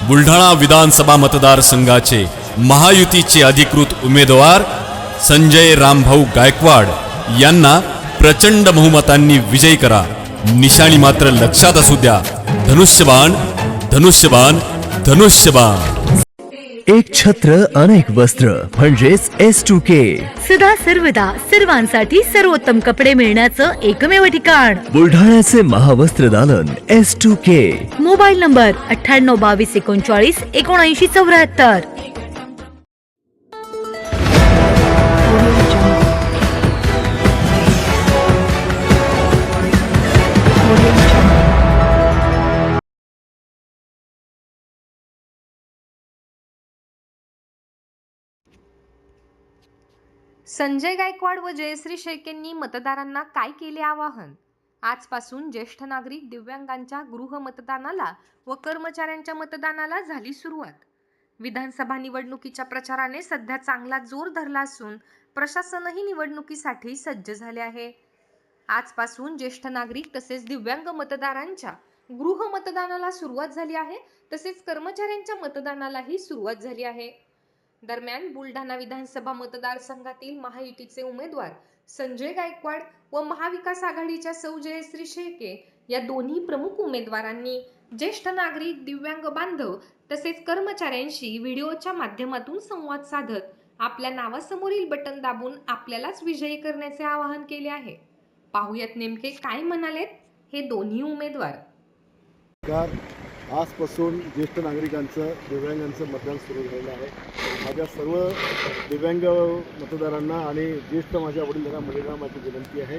बुलढाणा विधानसभा मतदारसंघाचे महायुतीचे अधिकृत उमेदवार संजय रामभाऊ गायकवाड यांना प्रचंड बहुमतांनी विजयी करा. निशाणी मात्र लक्षात असू द्या, धनुष्यबाण धनुष्यबाण धनुष्यबाण. एक छत्र अनेक वस्त्र म्हणजेच S2K. सदा सर्वदा सर्वांसाठी सर्वोत्तम कपडे मिळण्याचं एकमेव ठिकाण बुलढाण्याचे महावस्त्र दालन S2K. Mobile number 98 22 39 79 74. Sanjay Gaikwad व जयश्री शेळकेंनी मतदारांना काय केले आवाहन? आजपासून ज्येष्ठ नागरिक, दिव्यांगांच्या गृह मतदानाला व कर्मचाऱ्यांच्या मतदानाला झाली सुरुवात. विधानसभा निवडणुकीच्या प्रचाराने सध्या चांगला जोर धरला असून प्रशासनही निवडणुकीसाठी सज्ज झाले आहे. आजपासून ज्येष्ठ नागरिक तसेच दिव्यांग मतदारांच्या गृह मतदानाला सुरुवात झाली आहे, तसेच कर्मचाऱ्यांच्या मतदानालाही सुरुवात झाली आहे. दरम्यान बुलढाणा विधानसभा मतदारसंघातील महायुतीचे उमेदवार संजय गायकवाड व महाविकास आघाडीच्या सौ जयश्री शेळके या दोन्ही प्रमुख उमेदवारांनी ज्येष्ठ नागरिक, दिव्यांग बांधव तसेच कर्मचाऱ्यांशी व्हिडिओच्या माध्यमातून संवाद साधत आपल्या नावासमोरील बटन दाबून आपल्यालाच विजयी करण्याचे आवाहन केले आहे. पाहुयात नेमके काय म्हणालेत हे दोन्ही उमेदवार. आजपासून ज्येष्ठ नागरिकांचं, दिव्यांगांचं मतदान सुरू झालेलं आहे. माझ्या सर्व दिव्यांग मतदारांना आणि ज्येष्ठ माझ्या वडीलधाऱ्या माझी विनंती आहे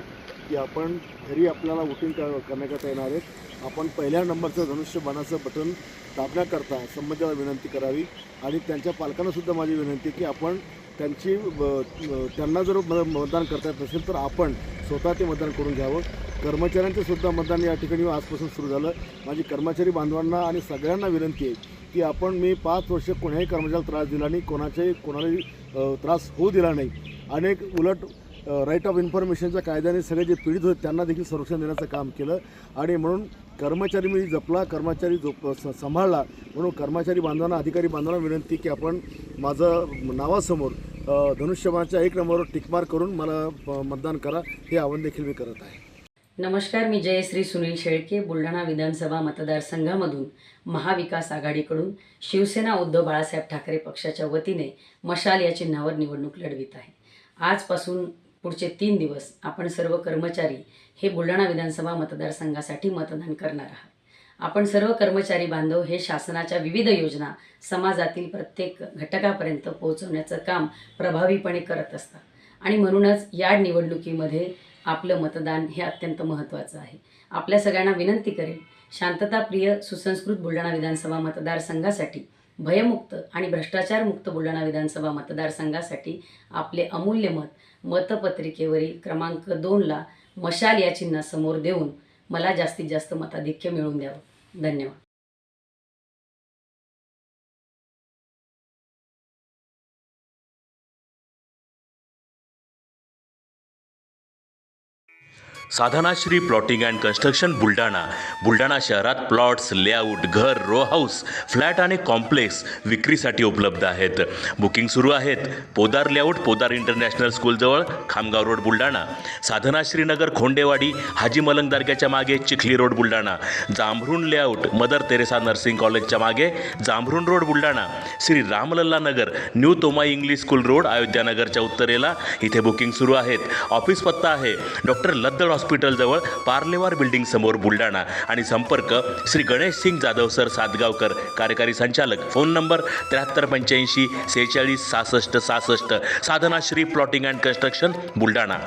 की आपण घरी आपल्याला वोटिंग करण्याकरता येणार आहेत. आपण पहिल्या नंबरचं धनुष्यबाणाचं बटन दाबण्याकरता संबंधिताला विनंती करावी आणि त्यांच्या पालकांनासुद्धा माझी विनंती की आपण त्यांना जर मतदान करता येत नसेल तर आपण स्वतः ते मतदान करून घ्यावं. कर्मचाऱ्यांचं सुद्धा मतदान या ठिकाणी आजपासून सुरू झालं. माझी कर्मचारी बांधवांना आणि सगळ्यांना विनंती आहे की मी 5 वर्ष कोणाही कर्मचाऱ्याला त्रास दिला नाही, कोणालाही त्रास होऊ दिला नाही. अनेक उलट राईट ऑफ इन्फॉर्मेशनच्या कायद्याने सगळे जे पीडित होते त्यांना देखील संरक्षण देण्याचं काम केलं आणि म्हणून कर्मचारी मी जपला, कर्मचारी सांभाळला. म्हणून कर्मचारी बांधवांना, अधिकारी बांधवांना विनंती की आपण माझं नावासमोर धनुष्यबाणाच्या 1 नंबरवर टिकमार करून मला मतदान करा, हे आवाहन देखील मी करत आहे. नमस्कार, मी जयश्री सुनील शेळके, बुलढाणा विधानसभा मतदारसंघामधून महाविकास आघाडीकडून शिवसेना उद्धव बाळासाहेब ठाकरे पक्षाच्या वतीने मशाल या चिन्हावर निवडणूक लढवित आहे. आजपासून पुढचे 3 दिवस आपण सर्व कर्मचारी हे बुलढाणा विधानसभा मतदारसंघासाठी मतदान करणार आहात. आपण सर्व कर्मचारी बांधव हे शासनाच्या विविध योजना समाजातील प्रत्येक घटकापर्यंत पोहोचवण्याचं काम प्रभावीपणे करत असतात आणि म्हणूनच या निवडणुकीमध्ये आपलं मतदान हे अत्यंत महत्त्वाचं आहे. आपल्या सगळ्यांना विनंती करेल, शांतताप्रिय सुसंस्कृत बुलढाणा विधानसभा मतदारसंघासाठी, भयमुक्त आणि भ्रष्टाचारमुक्त बुलढाणा विधानसभा मतदारसंघासाठी आपले अमूल्य मतपत्रिकेवरील क्रमांक 2ला मशाल या चिन्हासमोर देऊन मला जास्तीत जास्त मताधिक्य मिळवून द्यावं. धन्यवाद. Sadhanashri plotting and construction Buldhana शहरात प्लॉट्स, लेआउट, घर, रो हाऊस, फ्लॅट आणि कॉम्प्लेक्स विक्रीसाठी उपलब्ध आहेत. बुकिंग सुरू आहेत. पोदार लेआउट, पोदार इंटरनॅशनल स्कूलजवळ, खामगाव रोड, बुलढाणा. साधनाश्री नगर, खोंडेवाडी, हाजी मलंग दर्ग्याच्या मागे, Chikhli road, Buldhana. Jambhrun layout, mother Teresa nursing कॉलेजच्या मागे, Jambhrun road, Buldhana. Shri Ramlalla Nagar, new Tomai English school road, अयोध्यानगरच्या उत्तरेला. इथे बुकिंग सुरू आहेत. ऑफिस पत्ता आहे डॉक्टर लद्दड हॉस्पिटलजवळ, पार्लेवार बिल्डिंग समोर, बुलढाणा. आणि संपर्क श्री गणेश सिंग जाधव सर सातगावकर, कार्यकारी संचालक. Phone number 7385 46 66 66. Sadhanashri plotting and construction, Buldhana.